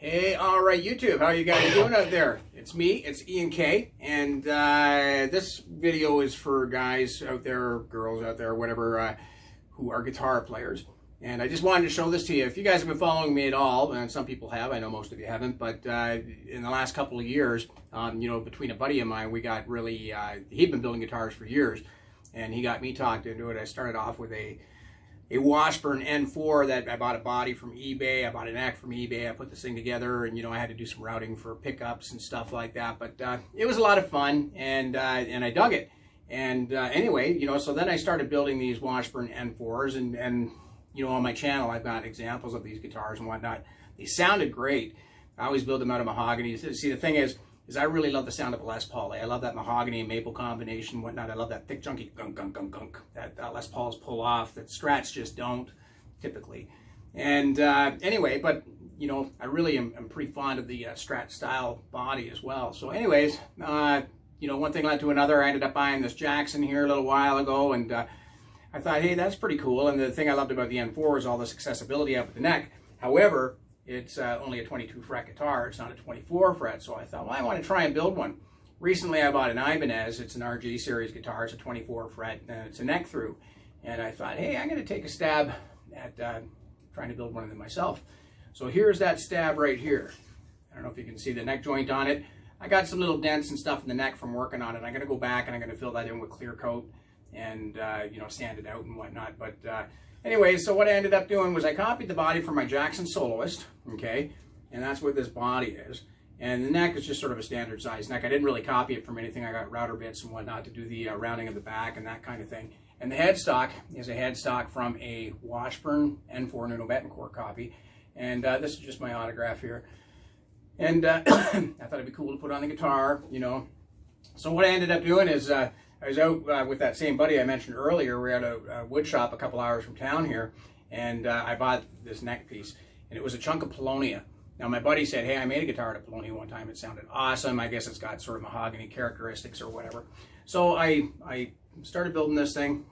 Hey, all right, YouTube, how you guys doing out there? It's me, it's Ian K, and this video is for guys out there, girls out there, whatever, who are guitar players. And I just wanted to show this to you. If you guys have been following me at all, and some people have, I know most of you haven't, but in the last couple of years, you know, between a buddy of mine, we got really, he'd been building guitars for years, and he got me talked into it. I started off with a Washburn N4 that I bought a body from eBay. I bought a neck from eBay. I put this thing together, and you know, I had to do some routing for pickups and stuff like that. But it was a lot of fun, and I dug it. And anyway, you know, so then I started building these Washburn N4s, and you know, on my channel I've got examples of these guitars and whatnot. They sounded great. I always build them out of mahogany. See, the thing is I really love the sound of a Les Paul. I love that mahogany and maple combination and whatnot. I love that thick, chunky gunk, gunk, gunk, gunk that Les Pauls pull off, that Strats just don't, typically. And anyway, but, you know, I really am pretty fond of the Strat style body as well. So anyways, you know, one thing led to another. I ended up buying this Jackson here a little while ago, and I thought, hey, that's pretty cool. And the thing I loved about the N4 is all this accessibility up at the neck. However, it's only a 22 fret guitar. It's not a 24 fret. So I thought, well, I want to try and build one. Recently, I bought an Ibanez. It's an RG series guitar. It's a 24 fret, and it's a neck through. And I thought, hey, I'm going to take a stab at trying to build one of them myself. So here's that stab right here. I don't know if you can see the neck joint on it. I got some little dents and stuff in the neck from working on it. I'm going to go back and I'm going to fill that in with clear coat and you know, sand it out and whatnot. But anyway, so what I ended up doing was I copied the body from my Jackson Soloist, okay, and that's what this body is. And the neck is just sort of a standard size neck. I didn't really copy it from anything. I got router bits and whatnot to do the rounding of the back and that kind of thing. And the headstock is a headstock from a Washburn N4 Nuno Bettencourt copy. And this is just my autograph here. And I thought it'd be cool to put on the guitar, you know. So what I ended up doing is I was out with that same buddy I mentioned earlier. We were at a wood shop a couple hours from town here, and I bought this neck piece, and it was a chunk of Polonia. Now my buddy said, hey, I made a guitar out of Polonia one time. It sounded awesome. I guess it's got sort of mahogany characteristics or whatever. So I started building this thing.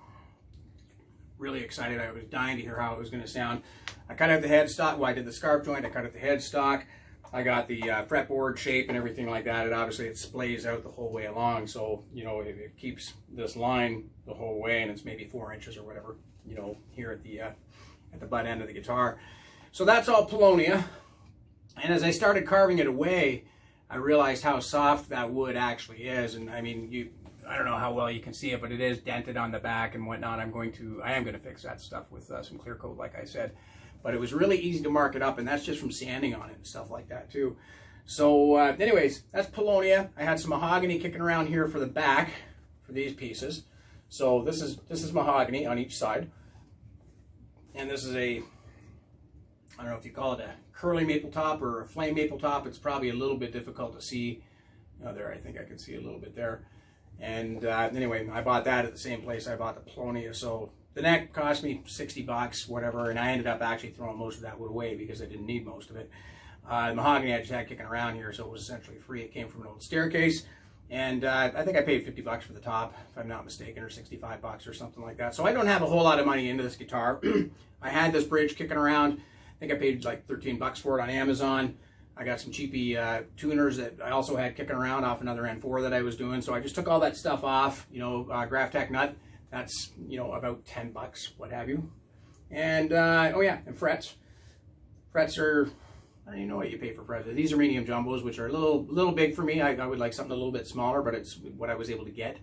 Really excited. I was dying to hear how it was going to sound. I cut out the headstock. Well, I did the scarf joint. I cut out the headstock. I got the fretboard shape and everything like that. It obviously it splays out the whole way along, so you know it keeps this line the whole way, and it's maybe 4 inches or whatever, you know, here at the butt end of the guitar. So that's all Polonia. And as I started carving it away, I realized how soft that wood actually is. And I mean, I don't know how well you can see it, but it is dented on the back and whatnot. I am going to fix that stuff with some clear coat, like I said. But it was really easy to mark it up, and that's just from sanding on it and stuff like that too. So anyways, that's Polonia. I had some mahogany kicking around here for the back for these pieces. So this is mahogany on each side. And this is I don't know if you call it a curly maple top or a flame maple top. It's probably a little bit difficult to see. There, I think I can see a little bit there. And anyway, I bought that at the same place I bought the Polonia. So the neck cost me 60 bucks, whatever, and I ended up actually throwing most of that wood away because I didn't need most of it. The mahogany I just had kicking around here, so it was essentially free. It came from an old staircase, and I think I paid 50 bucks for the top, if I'm not mistaken, or 65 bucks or something like that. So I don't have a whole lot of money into this guitar. I had this bridge kicking around. I think I paid like 13 bucks for it on Amazon. I got some cheapy tuners that I also had kicking around off another N4 that I was doing. So I just took all that stuff off, you know, Graphtec nut. That's, you know, about 10 bucks, what have you. And, oh yeah, and frets. Frets are, I don't even know what you pay for frets. These are medium jumbos, which are a little big for me. I would like something a little bit smaller, but it's what I was able to get.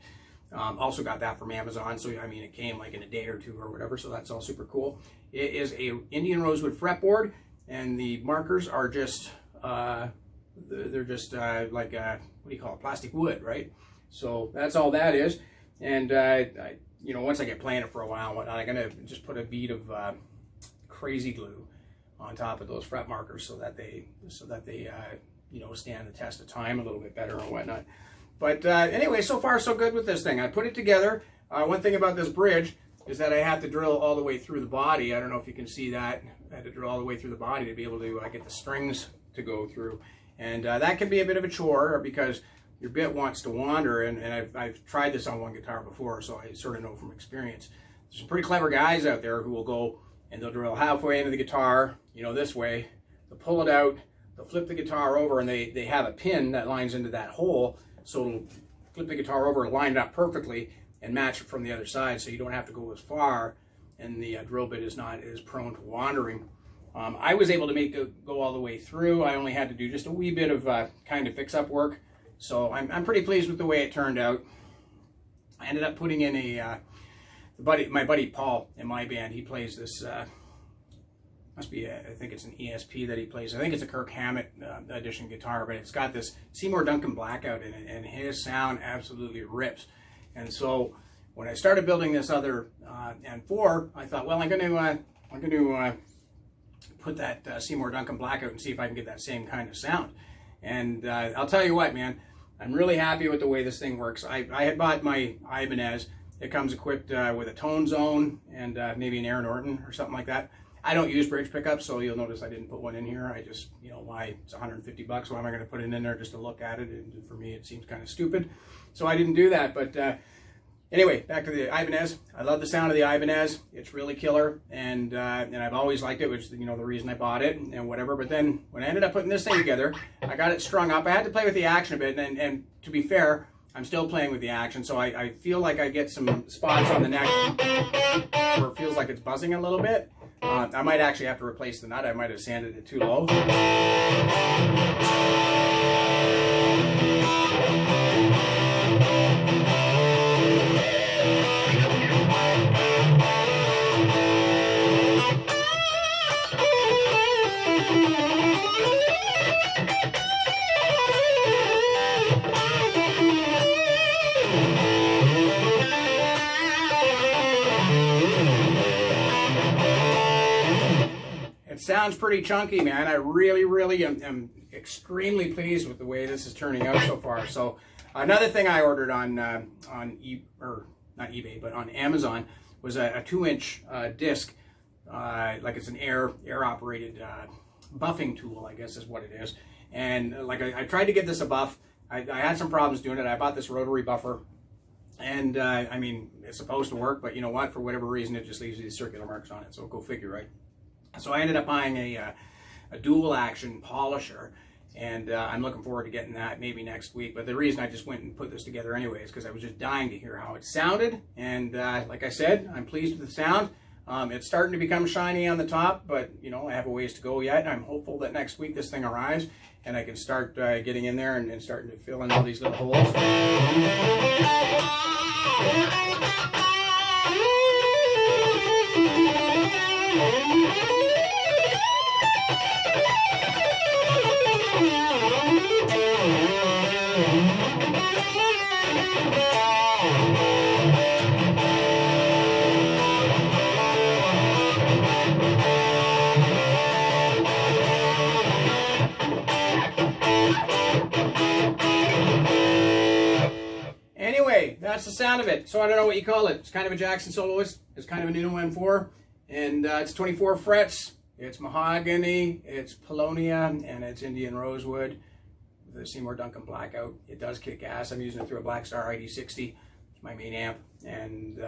Also got that from Amazon, so I mean, it came like in a day or two or whatever, so that's all super cool. It is a Indian rosewood fretboard, and the markers are just, they're just like, what do you call it, plastic wood, right? So that's all that is. And you know, once I get playing it for a while and whatnot, I'm gonna just put a bead of crazy glue on top of those fret markers so that they you know, stand the test of time a little bit better and whatnot. But anyway, so far so good with this thing. I put it together. One thing about this bridge is that I have to drill all the way through the body. I don't know if you can see that. I had to drill all the way through the body to be able to get the strings to go through, and that can be a bit of a chore because your bit wants to wander, and I've tried this on one guitar before, so I sort of know from experience. There's some pretty clever guys out there who will go and they'll drill halfway into the guitar, you know, this way. They'll pull it out, they'll flip the guitar over, and they have a pin that lines into that hole, so it'll flip the guitar over and line it up perfectly and match it from the other side, so you don't have to go as far, and the drill bit is not as prone to wandering. I was able to make it go all the way through. I only had to do just a wee bit of kind of fix-up work, so I'm pretty pleased with the way it turned out. I ended up putting in my buddy Paul in my band. He plays this, must be, I think it's an ESP that he plays. I think it's a Kirk Hammett edition guitar, but it's got this Seymour Duncan Blackout in it, and his sound absolutely rips. And so when I started building this other N4, I thought, well, I'm going to put that Seymour Duncan Blackout and see if I can get that same kind of sound. And I'll tell you what, man, I'm really happy with the way this thing works. I had bought my Ibanez. It comes equipped with a tone zone and maybe an Aaron Norton or something like that. I don't use bridge pickups, so you'll notice I didn't put one in here. I just, you know, why? It's 150 bucks. Why am I going to put it in there just to look at it? And for me, it seems kind of stupid. So I didn't do that. But anyway, back to the Ibanez. I love the sound of the Ibanez. It's really killer, and I've always liked it, which is, you know, the reason I bought it and whatever. But then when I ended up putting this thing together, I got it strung up. I had to play with the action a bit, and to be fair, I'm still playing with the action, so I feel like I get some spots on the neck where it feels like it's buzzing a little bit. I might actually have to replace the nut. I might have sanded it too low. Sounds pretty chunky, man. I really am extremely pleased with the way this is turning out so far. So another thing I ordered on not eBay, but on Amazon was a 2-inch disc, like it's an air operated buffing tool, I guess is what it is. And like I tried to give this a buff. I had some problems doing it. I bought this rotary buffer, and I mean, it's supposed to work, but you know what? For whatever reason, it just leaves these circular marks on it. So go figure, right? So I ended up buying a dual action polisher, and I'm looking forward to getting that maybe next week. But the reason I just went and put this together anyway is because I was just dying to hear how it sounded. And like I said, I'm pleased with the sound. It's starting to become shiny on the top, but you know, I have a ways to go yet. And I'm hopeful that next week this thing arrives and I can start getting in there and starting to fill in all these little holes. Anyway, that's the sound of it. So I don't know what you call it. It's kind of a Jackson Soloist. It's kind of a Nuno N4. And it's 24 frets. It's mahogany, it's paulownia, and it's Indian rosewood with a Seymour Duncan Blackout. It does kick ass. I'm using it through a Blackstar ID60. It's my main amp. And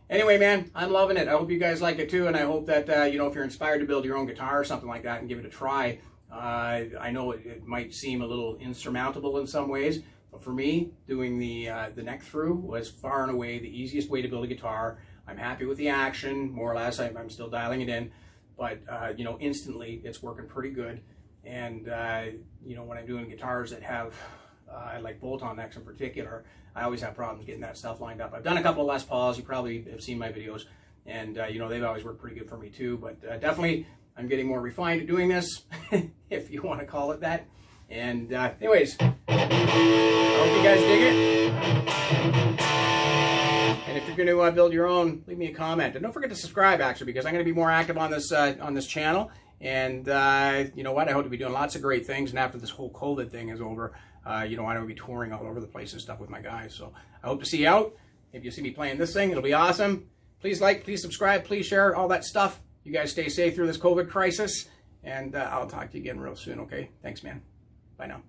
anyway, man, I'm loving it. I hope you guys like it too. And I hope that, you know, if you're inspired to build your own guitar or something like that and give it a try, I know it might seem a little insurmountable in some ways. But for me, doing the neck through was far and away the easiest way to build a guitar. I'm happy with the action, more or less. I'm still dialing it in. But, you know, instantly it's working pretty good. And, you know, when I'm doing guitars that have, like bolt-on necks in particular, I always have problems getting that stuff lined up. I've done a couple of Les Pauls. You probably have seen my videos. And, you know, they've always worked pretty good for me too. But definitely I'm getting more refined at doing this, if you want to call it that. And anyways, I hope you guys dig it. And if you're going to build your own, leave me a comment. And don't forget to subscribe, actually, because I'm going to be more active on this channel. And you know what? I hope to be doing lots of great things. And after this whole COVID thing is over, you know, I will be touring all over the place and stuff with my guys. So I hope to see you out. If you see me playing this thing, it'll be awesome. Please like, please subscribe, please share, all that stuff. You guys stay safe through this COVID crisis. And I'll talk to you again real soon, okay? Thanks, man. Bye now.